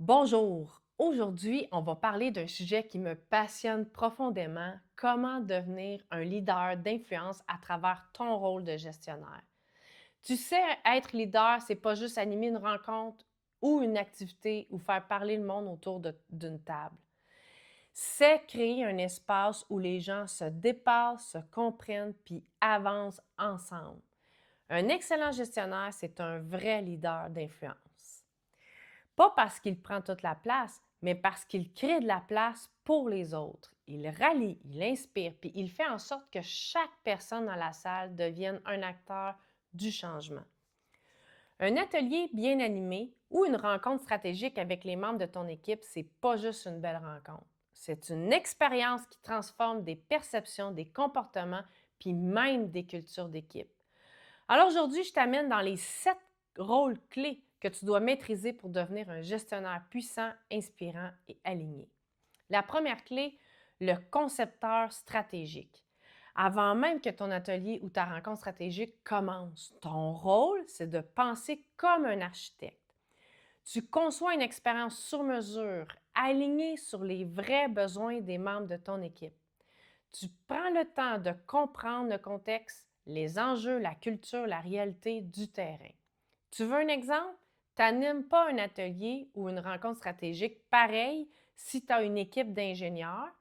Bonjour! Aujourd'hui, on va parler d'un sujet qui me passionne profondément, comment devenir un leader d'influence à travers ton rôle de gestionnaire. Tu sais, être leader, c'est pas juste animer une rencontre ou une activité ou faire parler le monde autour d'une table. C'est créer un espace où les gens se dépassent, se comprennent puis avancent ensemble. Un excellent gestionnaire, c'est un vrai leader d'influence. Pas parce qu'il prend toute la place, mais parce qu'il crée de la place pour les autres. Il rallie, il inspire, puis il fait en sorte que chaque personne dans la salle devienne un acteur du changement. Un atelier bien animé ou une rencontre stratégique avec les membres de ton équipe, c'est pas juste une belle rencontre. C'est une expérience qui transforme des perceptions, des comportements, puis même des cultures d'équipe. Alors aujourd'hui, je t'amène dans les 7 rôles clés que tu dois maîtriser pour devenir un gestionnaire puissant, inspirant et aligné. La première clé, le concepteur stratégique. Avant même que ton atelier ou ta rencontre stratégique commence, ton rôle, c'est de penser comme un architecte. Tu conçois une expérience sur mesure, alignée sur les vrais besoins des membres de ton équipe. Tu prends le temps de comprendre le contexte, les enjeux, la culture, la réalité du terrain. Tu veux un exemple? Tu n'animes pas un atelier ou une rencontre stratégique pareil si tu as une équipe d'ingénieurs,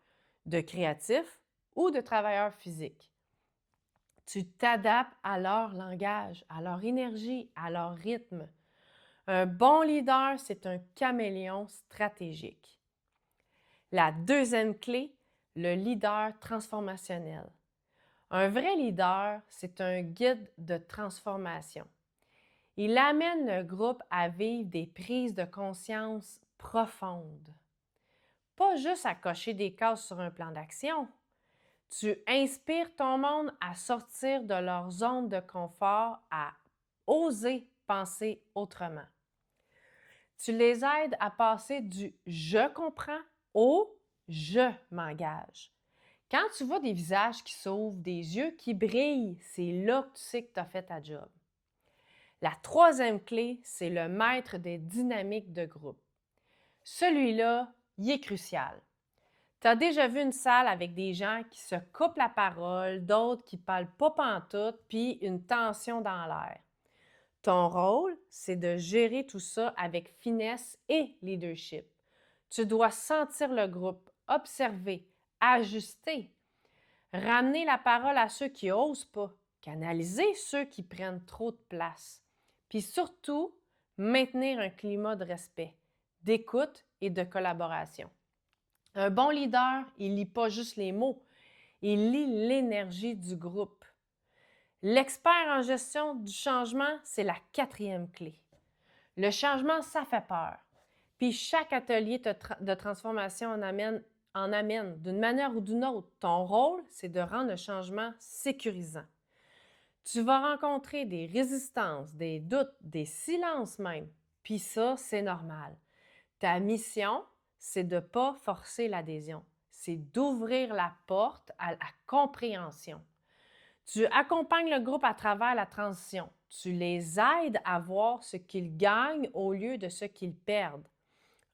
de créatifs ou de travailleurs physiques. Tu t'adaptes à leur langage, à leur énergie, à leur rythme. Un bon leader, c'est un caméléon stratégique. La deuxième clé, le leader transformationnel. Un vrai leader, c'est un guide de transformation. Il amène le groupe à vivre des prises de conscience profondes. Pas juste à cocher des cases sur un plan d'action. Tu inspires ton monde à sortir de leur zone de confort, à oser penser autrement. Tu les aides à passer du je comprends au je m'engage. Quand tu vois des visages qui s'ouvrent, des yeux qui brillent, c'est là que tu sais que tu as fait ta job. La troisième clé, c'est le maître des dynamiques de groupe. Celui-là, il est crucial. Tu as déjà vu une salle avec des gens qui se coupent la parole, d'autres qui ne parlent pas pantoute, puis une tension dans l'air. Ton rôle, c'est de gérer tout ça avec finesse et leadership. Tu dois sentir le groupe, observer, ajuster, ramener la parole à ceux qui n'osent pas, canaliser ceux qui prennent trop de place. Puis surtout, maintenir un climat de respect, d'écoute et de collaboration. Un bon leader, il lit pas juste les mots, il lit l'énergie du groupe. L'expert en gestion du changement, c'est la quatrième clé. Le changement, ça fait peur. Puis chaque atelier de transformation en amène d'une manière ou d'une autre. Ton rôle, c'est de rendre le changement sécurisant. Tu vas rencontrer des résistances, des doutes, des silences même. Puis ça, c'est normal. Ta mission, c'est de ne pas forcer l'adhésion. C'est d'ouvrir la porte à la compréhension. Tu accompagnes le groupe à travers la transition. Tu les aides à voir ce qu'ils gagnent au lieu de ce qu'ils perdent.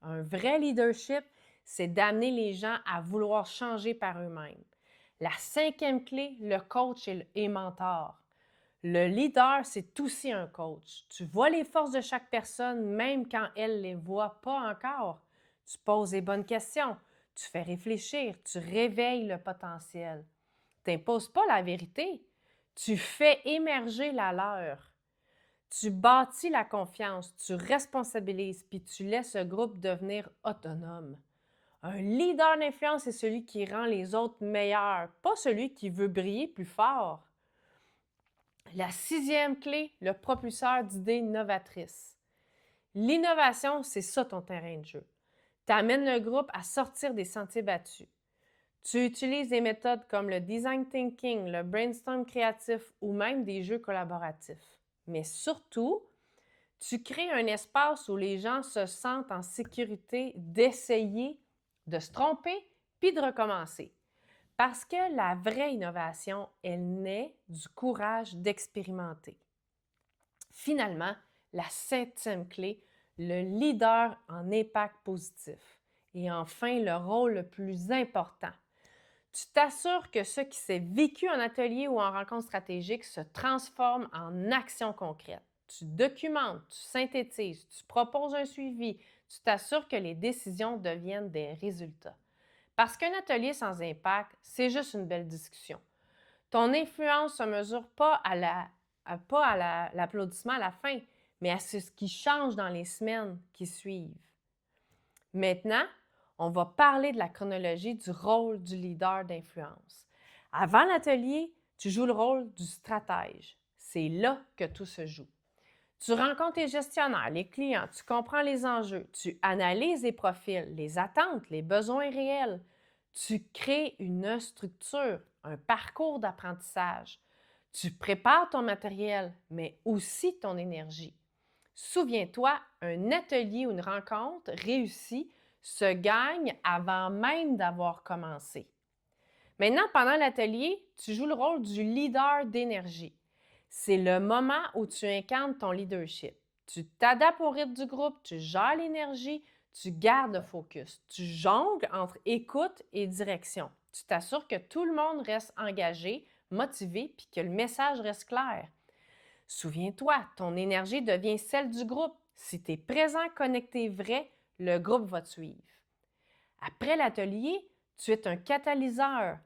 Un vrai leadership, c'est d'amener les gens à vouloir changer par eux-mêmes. La cinquième clé, le coach et mentor. Le leader, c'est aussi un coach. Tu vois les forces de chaque personne, même quand elle ne les voit pas encore. Tu poses les bonnes questions, tu fais réfléchir, tu réveilles le potentiel. Tu n'imposes pas la vérité, tu fais émerger la leur. Tu bâtis la confiance, tu responsabilises, puis tu laisses le groupe devenir autonome. Un leader d'influence, c'est celui qui rend les autres meilleurs, pas celui qui veut briller plus fort. La sixième clé, le propulseur d'idées novatrices. L'innovation, c'est ça ton terrain de jeu. Tu amènes le groupe à sortir des sentiers battus. Tu utilises des méthodes comme le design thinking, le brainstorm créatif ou même des jeux collaboratifs. Mais surtout, tu crées un espace où les gens se sentent en sécurité d'essayer, de se tromper, puis de recommencer. Parce que la vraie innovation, elle naît du courage d'expérimenter. Finalement, la septième clé, le leader en impact positif. Et enfin, le rôle le plus important. Tu t'assures que ce qui s'est vécu en atelier ou en rencontre stratégique se transforme en action concrète. Tu documentes, tu synthétises, tu proposes un suivi, tu t'assures que les décisions deviennent des résultats. Parce qu'un atelier sans impact, c'est juste une belle discussion. Ton influence ne se mesure pas à l'applaudissement à la fin, mais à ce qui change dans les semaines qui suivent. Maintenant, on va parler de la chronologie du rôle du leader d'influence. Avant l'atelier, tu joues le rôle du stratège. C'est là que tout se joue. Tu rencontres les gestionnaires, les clients, tu comprends les enjeux, tu analyses les profils, les attentes, les besoins réels. Tu crées une structure, un parcours d'apprentissage. Tu prépares ton matériel, mais aussi ton énergie. Souviens-toi, un atelier ou une rencontre réussie se gagne avant même d'avoir commencé. Maintenant, pendant l'atelier, tu joues le rôle du leader d'énergie. C'est le moment où tu incarnes ton leadership. Tu t'adaptes au rythme du groupe, tu gères l'énergie, tu gardes le focus. Tu jongles entre écoute et direction. Tu t'assures que tout le monde reste engagé, motivé, puis que le message reste clair. Souviens-toi, ton énergie devient celle du groupe. Si tu es présent, connecté, vrai, le groupe va te suivre. Après l'atelier, tu es un catalyseur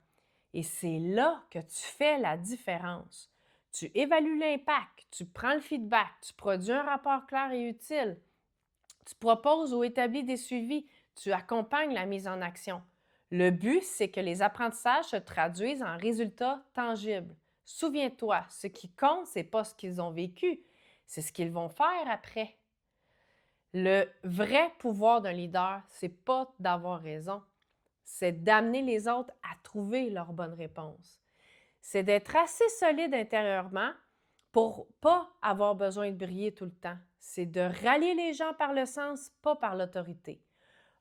et c'est là que tu fais la différence. Tu évalues l'impact, tu prends le feedback, tu produis un rapport clair et utile, tu proposes ou établis des suivis, tu accompagnes la mise en action. Le but, c'est que les apprentissages se traduisent en résultats tangibles. Souviens-toi, ce qui compte, ce n'est pas ce qu'ils ont vécu, c'est ce qu'ils vont faire après. Le vrai pouvoir d'un leader, c'est pas d'avoir raison, c'est d'amener les autres à trouver leur bonne réponse. C'est d'être assez solide intérieurement pour pas avoir besoin de briller tout le temps. C'est de rallier les gens par le sens, pas par l'autorité.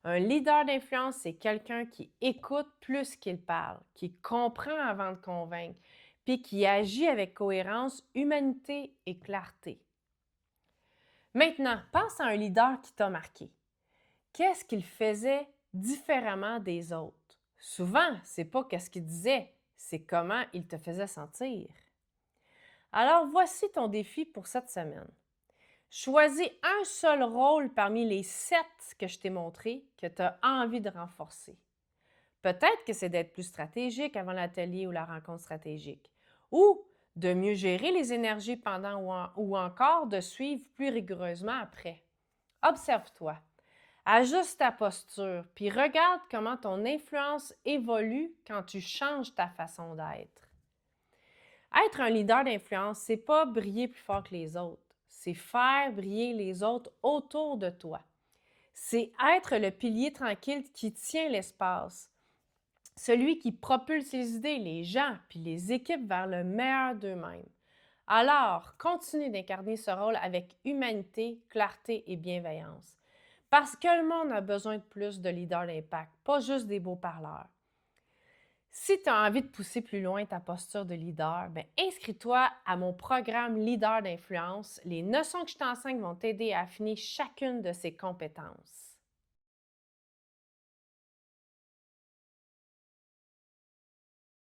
Un leader d'influence, c'est quelqu'un qui écoute plus qu'il parle, qui comprend avant de convaincre, puis qui agit avec cohérence, humanité et clarté. Maintenant, pense à un leader qui t'a marqué. Qu'est-ce qu'il faisait différemment des autres? Souvent, c'est pas qu'est-ce qu'il disait, c'est comment il te faisait sentir. Alors, voici ton défi pour cette semaine. Choisis un seul rôle parmi les 7 que je t'ai montrés que tu as envie de renforcer. Peut-être que c'est d'être plus stratégique avant l'atelier ou la rencontre stratégique, ou de mieux gérer les énergies pendant ou encore de suivre plus rigoureusement après. Observe-toi, ajuste ta posture, puis regarde comment ton influence évolue quand tu changes ta façon d'être. Être un leader d'influence, c'est pas briller plus fort que les autres, c'est faire briller les autres autour de toi. C'est être le pilier tranquille qui tient l'espace, celui qui propulse les idées, les gens, puis les équipes vers le meilleur d'eux-mêmes. Alors, continue d'incarner ce rôle avec humanité, clarté et bienveillance. Parce que le monde a besoin de plus de leaders d'impact, pas juste des beaux parleurs. Si tu as envie de pousser plus loin ta posture de leader, inscris-toi à mon programme Leader d'influence. Les notions que je t'enseigne vont t'aider à affiner chacune de ces compétences.